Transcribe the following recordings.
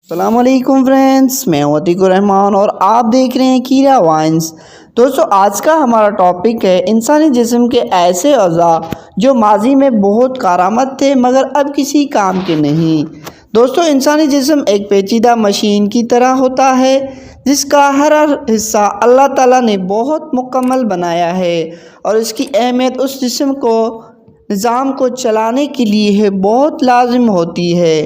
السلام علیکم فرینڈس، میں عتیق الرحمان اور آپ دیکھ رہے ہیں کیرا وائنز۔ دوستو، آج کا ہمارا ٹاپک ہے انسانی جسم کے ایسے اعضاء جو ماضی میں بہت کارآمد تھے مگر اب کسی کام کے نہیں۔ دوستو، انسانی جسم ایک پیچیدہ مشین کی طرح ہوتا ہے جس کا ہر حصہ اللہ تعالیٰ نے بہت مکمل بنایا ہے، اور اس کی اہمیت اس جسم کو نظام کو چلانے کے لیے بہت لازم ہوتی ہے۔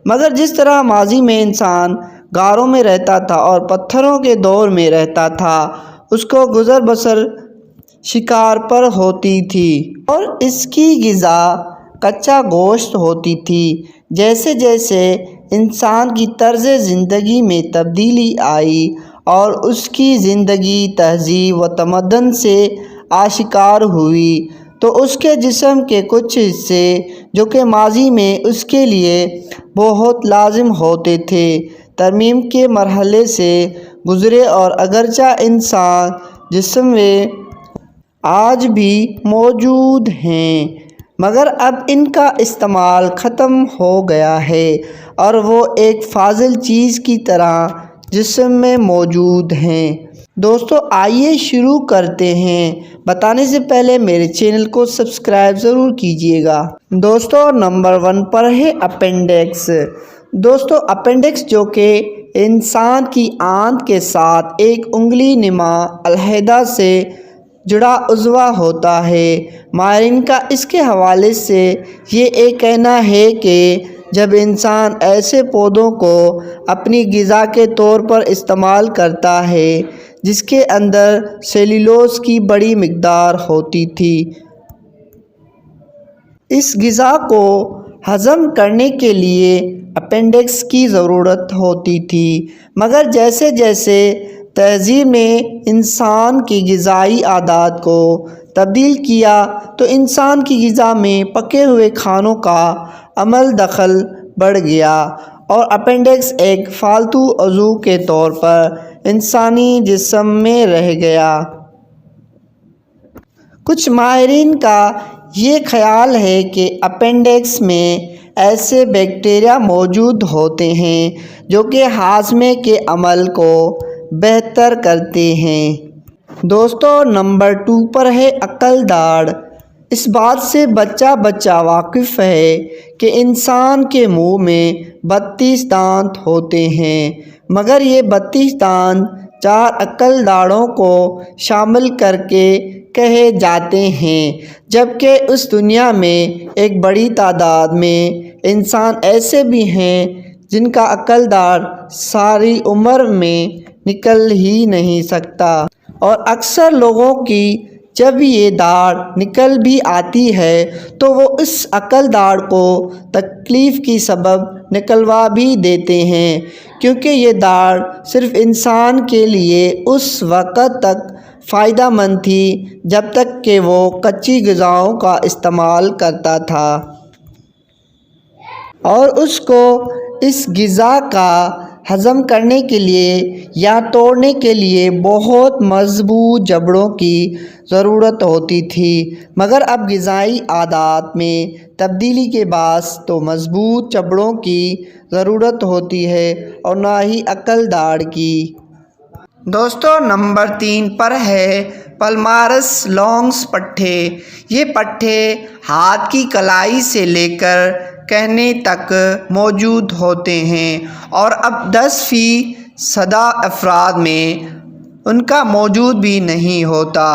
مگر جس طرح ماضی میں انسان غاروں میں رہتا تھا اور پتھروں کے دور میں رہتا تھا، اس کو گزر بسر شکار پر ہوتی تھی اور اس کی غذا کچا گوشت ہوتی تھی۔ جیسے جیسے انسان کی طرز زندگی میں تبدیلی آئی اور اس کی زندگی تہذیب و تمدن سے آشکار ہوئی، تو اس کے جسم کے کچھ حصے جو کہ ماضی میں اس کے لیے بہت لازم ہوتے تھے، ترمیم کے مرحلے سے گزرے، اور اگرچہ انسان جسم میں آج بھی موجود ہیں مگر اب ان کا استعمال ختم ہو گیا ہے اور وہ ایک فاضل چیز کی طرح جسم میں موجود ہیں۔ دوستو، آئیے شروع کرتے ہیں۔ بتانے سے پہلے میرے چینل کو سبسکرائب ضرور کیجیے گا۔ دوستو، نمبر 1 پر ہے اپینڈکس۔ دوستو، اپینڈکس جو کہ انسان کی آنت کے ساتھ ایک انگلی نما علیحدہ سے جڑا عضو ہوتا ہے۔ ماہرین کا اس کے حوالے سے یہ کہنا ہے کہ جب انسان ایسے پودوں کو اپنی غذا کے طور پر استعمال کرتا ہے جس کے اندر سیلولوز کی بڑی مقدار ہوتی تھی، اس غذا کو ہضم کرنے کے لیے اپینڈکس کی ضرورت ہوتی تھی۔ مگر جیسے جیسے تہذیب نے انسان کی غذائی عادات کو تبدیل کیا تو انسان کی غذا میں پکے ہوئے کھانوں کا عمل دخل بڑھ گیا اور اپینڈکس ایک فالتو عضو کے طور پر انسانی جسم میں رہ گیا۔ کچھ ماہرین کا یہ خیال ہے کہ اپینڈکس میں ایسے بیکٹیریا موجود ہوتے ہیں جو کہ ہاضمے کے عمل کو بہتر کرتے ہیں۔ دوستو، نمبر 2 پر ہے عقل داڑھ۔ اس بات سے بچہ واقف ہے کہ انسان کے منہ میں 32 دانت ہوتے ہیں، مگر یہ 32 دانت 4 عقل داڑھوں کو شامل کر کے کہے جاتے ہیں، جبکہ اس دنیا میں ایک بڑی تعداد میں انسان ایسے بھی ہیں جن کا عقل داڑھ ساری عمر میں نکل ہی نہیں سکتا، اور اکثر لوگوں کی جب یہ داڑھ نکل بھی آتی ہے تو وہ اس عقل داڑھ کو تکلیف کی سبب نکلوا بھی دیتے ہیں، کیونکہ یہ داڑھ صرف انسان کے لیے اس وقت تک فائدہ مند تھی جب تک کہ وہ کچی غذاؤں کا استعمال کرتا تھا اور اس کو اس غذا کا ہضم کرنے کے لیے یا توڑنے کے لیے بہت مضبوط جبڑوں کی ضرورت ہوتی تھی۔ مگر اب غذائی عادات میں تبدیلی کے باعث تو مضبوط جبڑوں کی ضرورت ہوتی ہے اور نہ ہی عقل داڑھ کی۔ دوستو، نمبر 3 پر ہے پلمارس لانگس پٹھے۔ یہ پٹھے ہاتھ کی کلائی سے لے کر کہنے تک موجود ہوتے ہیں اور اب 10% افراد میں ان کا موجود بھی نہیں ہوتا۔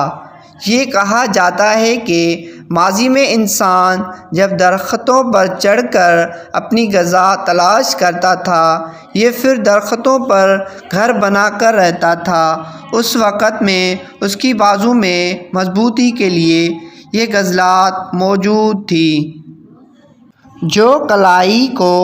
یہ کہا جاتا ہے کہ ماضی میں انسان جب درختوں پر چڑھ کر اپنی غذا تلاش کرتا تھا یا پھر درختوں پر گھر بنا کر رہتا تھا، اس وقت میں اس کی بازو میں مضبوطی کے لیے یہ عضلات موجود تھی جو کلائی کو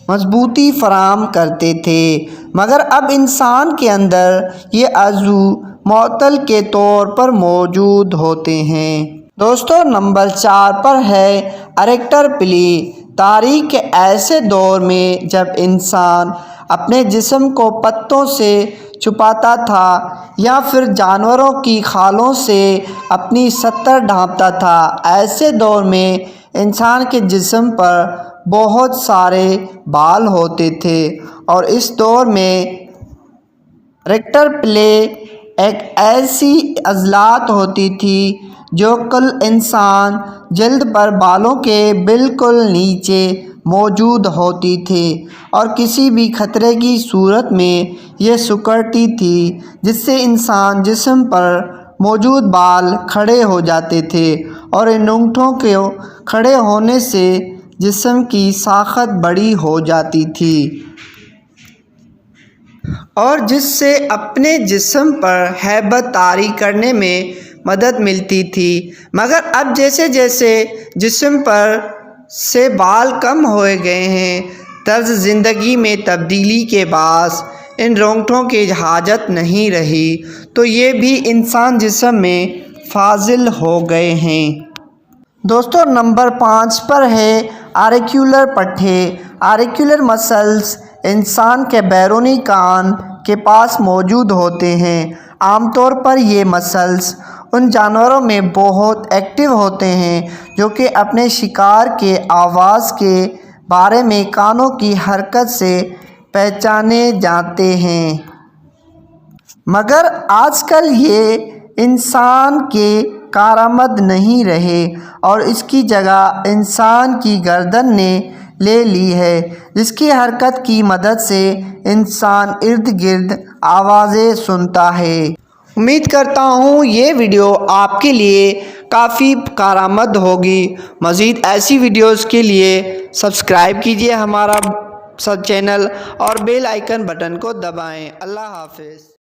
مضبوطی فراہم کرتے تھے، مگر اب انسان کے اندر یہ عضو معطل کے طور پر موجود ہوتے ہیں۔ دوستو، نمبر 4 پر ہے اریکٹر پلی۔ تاریخ کے ایسے دور میں جب انسان اپنے جسم کو پتوں سے چھپاتا تھا یا پھر جانوروں کی کھالوں سے اپنی سطر ڈھانپتا تھا، ایسے دور میں انسان کے جسم پر بہت سارے بال ہوتے تھے اور اس دور میں ریکٹر پلے ایک ایسی عضلات ہوتی تھی جو کل انسان جلد پر بالوں کے بالکل نیچے موجود ہوتی تھی اور کسی بھی خطرے کی صورت میں یہ سکڑتی تھی جس سے انسان جسم پر موجود بال کھڑے ہو جاتے تھے اور ان انگوٹھوں کے کھڑے ہونے سے جسم کی ساخت بڑی ہو جاتی تھی اور جس سے اپنے جسم پر ہیبت طاری کرنے میں مدد ملتی تھی۔ مگر اب جیسے جیسے جسم پر سے بال کم ہوئے گئے ہیں، طرز زندگی میں تبدیلی کے باعث ان رونگٹوں کی حاجت نہیں رہی، تو یہ بھی انسان جسم میں فاضل ہو گئے ہیں۔ دوستو نمبر 5 پر ہے آریکولر پٹھے۔ آریکولر مسلز انسان کے بیرونی کان کے پاس موجود ہوتے ہیں۔ عام طور پر یہ مسلز ان جانوروں میں بہت ایکٹیو ہوتے ہیں جو کہ اپنے شکار کے آواز کے بارے میں کانوں کی حرکت سے پہچانے جاتے ہیں، مگر آج کل یہ انسان کے کارآمد نہیں رہے اور اس کی جگہ انسان کی گردن نے لے لی ہے، جس کی حرکت کی مدد سے انسان ارد گرد آوازیں سنتا ہے۔ امید کرتا ہوں یہ ویڈیو آپ کے لیے کافی کارآمد ہوگی۔ مزید ایسی ویڈیوز کے لیے سبسکرائب کیجیے ہمارا چینل اور بیل آئیکن بٹن کو دبائیں۔ اللہ حافظ۔